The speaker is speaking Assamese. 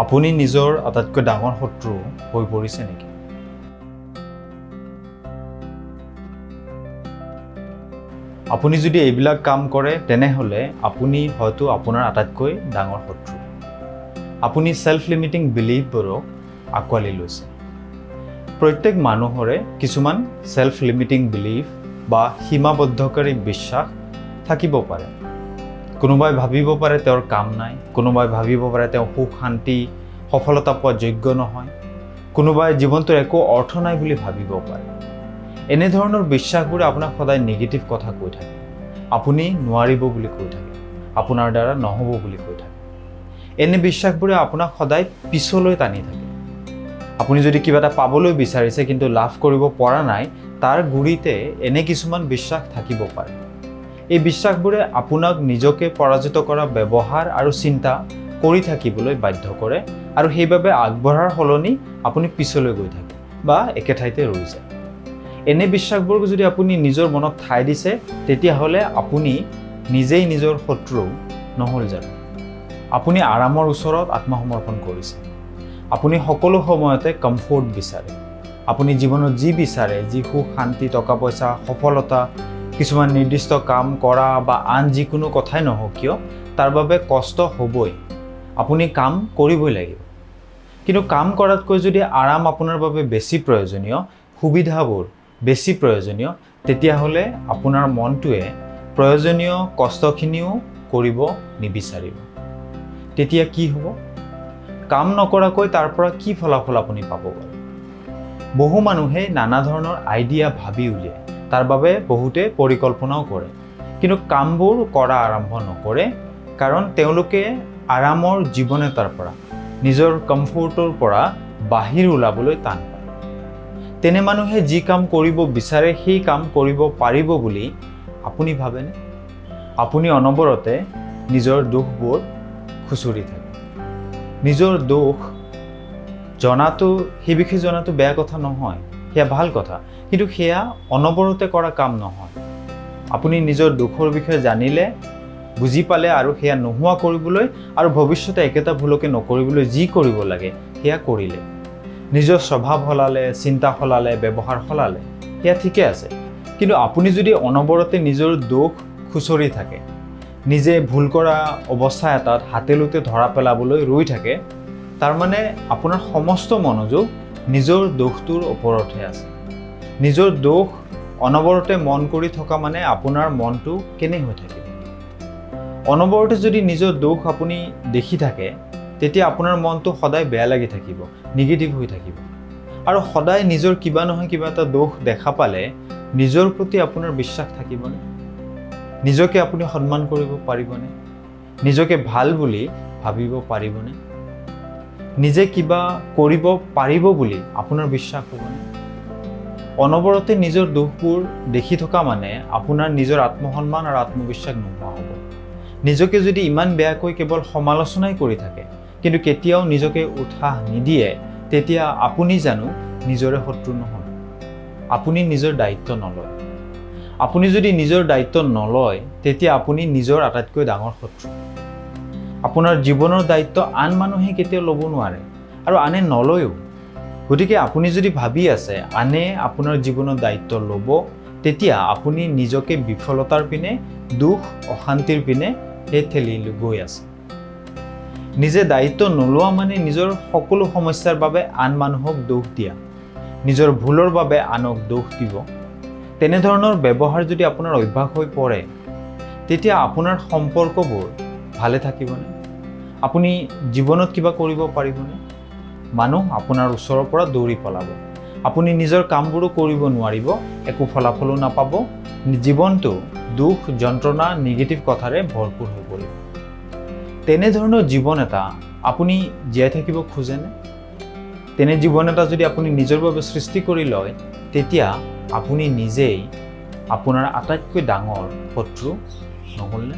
আপুনি নিজৰ আটাইতকৈ ডাঙৰ শত্ৰু হৈ পৰিছে নেকি? আপুনি যদি এইবিলাক কাম কৰে তেনেহ'লে আপুনি হয়তো আপোনাৰ আটাইতকৈ ডাঙৰ শত্ৰু। আপুনি সেলফ লিমিটিং বিলিফবোৰক আঁকোৱালি লৈছে। প্ৰত্যেক মানুহৰে কিছুমান সেলফ লিমিটিং বিলিফ বা সীমাবদ্ধকাৰী বিশ্বাস থাকিব পাৰে। কোনোবাই ভাবিব পাৰে তেওঁৰ কাম নাই, কোনোবাই ভাবিব পাৰে তেওঁ সুখ শান্তি সফলতা পোৱা যোগ্য নহয়, কোনোবাই জীৱনটোৰ একো অৰ্থ নাই বুলি ভাবিব পাৰে। এনেধৰণৰ বিশ্বাসবোৰে আপোনাক সদায় নিগেটিভ কথা কৈ থাকে। আপুনি নোৱাৰিব বুলি কৈ থাকে, আপোনাৰ দ্বাৰা নহ'ব বুলি কৈ থাকে। এনে বিশ্বাসবোৰে আপোনাক সদায় পিছলৈ টানি থাকে। আপুনি যদি কিবা এটা পাবলৈ বিচাৰিছে কিন্তু লাভ কৰিব পৰা নাই, তাৰ গুৰিতে এনে কিছুমান বিশ্বাস থাকিব পাৰে। এই বিশ্বাসবোৰে আপোনাক নিজকে পৰাজিত কৰা ব্যৱহাৰ আৰু চিন্তা কৰি থাকিবলৈ বাধ্য কৰে আৰু সেইবাবে আগবঢ়াৰ সলনি আপুনি পিছলৈ গৈ থাকে বা একে ঠাইতে ৰৈ যায়। এনে বিশ্বাসবোৰ যদি আপুনি নিজৰ মনত ঠাই দিছে, তেতিয়াহ'লে আপুনি নিজেই নিজৰ শত্ৰু নহ'ল জানো? আপুনি আৰামৰ ওচৰত আত্মসমৰ্পণ কৰিছে। আপুনি সকলো সময়তে কমফৰ্ট বিচাৰে। আপুনি জীৱনত যি বিচাৰে, যি সুখ শান্তি টকা পইচা সফলতা কিছুমান নিৰ্দিষ্ট কাম কৰা বা আন যিকোনো কথাই নহওক কিয়, তাৰ বাবে কষ্ট হ'বই। আপুনি কাম কৰিবই লাগিব। কিন্তু কাম কৰাতকৈ যদি আৰাম আপোনাৰ বাবে বেছি প্ৰয়োজনীয়, সুবিধাবোৰ বেছি প্ৰয়োজনীয়, তেতিয়াহ'লে আপোনাৰ মনটোৱে প্ৰয়োজনীয় কষ্টখিনিও কৰিব নিবিচাৰিব। তেতিয়া কি হ'ব? কাম নকৰাকৈ তাৰ পৰা কি ফলাফল আপুনি পাব পাৰে? বহু মানুহে নানা ধৰণৰ আইডিয়া ভাবি উলিয়ায়, তাৰ বাবে বহুতে পৰিকল্পনাও কৰে, কিন্তু কামবোৰ কৰা আৰম্ভ নকৰে, কাৰণ তেওঁলোকে আৰামৰ জীৱন এটাৰ পৰা নিজৰ কমফৰ্টৰ পৰা বাহিৰ ওলাবলৈ টান পায়। তেনে মানুহে যি কাম কৰিব বিচাৰে সেই কাম কৰিব পাৰিব বুলি আপুনি ভাবেনে? আপুনি অনবৰতে নিজৰ দোষবোৰ খুচৰি থাকে। নিজৰ দোষ জনাটো, সেই বিষয়ে জনাটো বেয়া কথা নহয়, সেয়া ভাল কথা, কিন্তু সেয়া অনবৰতে কৰা কাম নহয়। আপুনি নিজৰ দোষৰ বিষয়ে জানিলে, বুজি পালে আৰু সেয়া নোহোৱা কৰিবলৈ আৰু ভৱিষ্যতে একেটা ভুলকে নকৰিবলৈ যি কৰিব লাগে সেয়া কৰিলে, নিজৰ স্বভাৱ সলালে, চিন্তা সলালে, ব্যৱহাৰ সলালে, সেয়া ঠিকে আছে। কিন্তু আপুনি যদি অনবৰতে নিজৰ দোষ খুচৰি থাকে, নিজে ভুল কৰা অৱস্থা এটাত হাতেলোতে ধৰা পেলাবলৈ ৰৈ থাকে, তাৰমানে আপোনাৰ সমস্ত মনোযোগ নিজৰ দোষটোৰ ওপৰতহে আছে। নিজৰ দোষ অনবৰতে মন কৰি থকা মানে আপোনাৰ মনটো কেনে হৈ থাকিব? অনবৰতে যদি নিজৰ দোষ আপুনি দেখি থাকে, তেতিয়া আপোনাৰ মনটো সদায় বেয়া লাগি থাকিব, নিগেটিভ হৈ থাকিব। আৰু সদায় নিজৰ কিবা নহয় কিবা এটা দোষ দেখা পালে নিজৰ প্ৰতি আপোনাৰ বিশ্বাস থাকিবনে? নিজকে আপুনি সন্মান কৰিব পাৰিবনে? নিজকে ভাল বুলি ভাবিব পাৰিবনে? নিজে কিবা কৰিব পাৰিব বুলি আপোনাৰ বিশ্বাস হ'বনে? অনবৰতে নিজৰ দোষবোৰ দেখি থকা মানে আপোনাৰ নিজৰ আত্মসন্মান আৰু আত্মবিশ্বাস নোহোৱা হ'ব। নিজকে যদি ইমান বেয়াকৈ কেৱল সমালোচনাই কৰি থাকে, কিন্তু কেতিয়াও নিজকে উৎসাহ নিদিয়ে, তেতিয়া আপুনি জানো নিজৰে শত্ৰু নহয়? আপুনি নিজৰ দায়িত্ব নলয়। আপুনি যদি নিজৰ দায়িত্ব নলয়, তেতিয়া আপুনি নিজৰ আটাইতকৈ ডাঙৰ শত্ৰু। আপোনাৰ জীৱনৰ দায়িত্ব আন মানুহে কেতিয়াও ল'ব নোৱাৰে আৰু আনে নলয়ও। গতিকে আপুনি যদি ভাবি আছে আনে আপোনাৰ জীৱনৰ দায়িত্ব ল'ব, তেতিয়া আপুনি নিজকে বিফলতাৰ পিনে, দুখ অশান্তিৰ পিনে ঠেলি গৈ আছে। নিজে দায়িত্ব নোলোৱা মানে নিজৰ সকলো সমস্যাৰ বাবে আন মানুহক দোষ দিয়া, নিজৰ ভুলৰ বাবে আনক দোষ দিব। তেনেধৰণৰ ব্যৱহাৰ যদি আপোনাৰ অভ্যাস হৈ পৰে, তেতিয়া আপোনাৰ সম্পৰ্কবোৰ ভালে থাকিবনে? আপুনি জীৱনত কিবা কৰিব পাৰিবনে? মানুহ আপোনাৰ ওচৰৰ পৰা দৌৰি পলাব। আপুনি নিজৰ কামবোৰো কৰিব নোৱাৰিব, একো ফলাফলো নাপাব। জীৱনটো দুখ যন্ত্ৰণা নিগেটিভ কথাৰে ভৰপূৰ হৈ পৰিব। তেনেধৰণৰ জীৱন এটা আপুনি জীয়াই থাকিব খোজেনে? তেনে জীৱন এটা যদি আপুনি নিজৰ বাবে সৃষ্টি কৰি লয়, তেতিয়া আপুনি নিজেই আপোনাৰ আটাইতকৈ ডাঙৰ শত্ৰু নহ'লনে?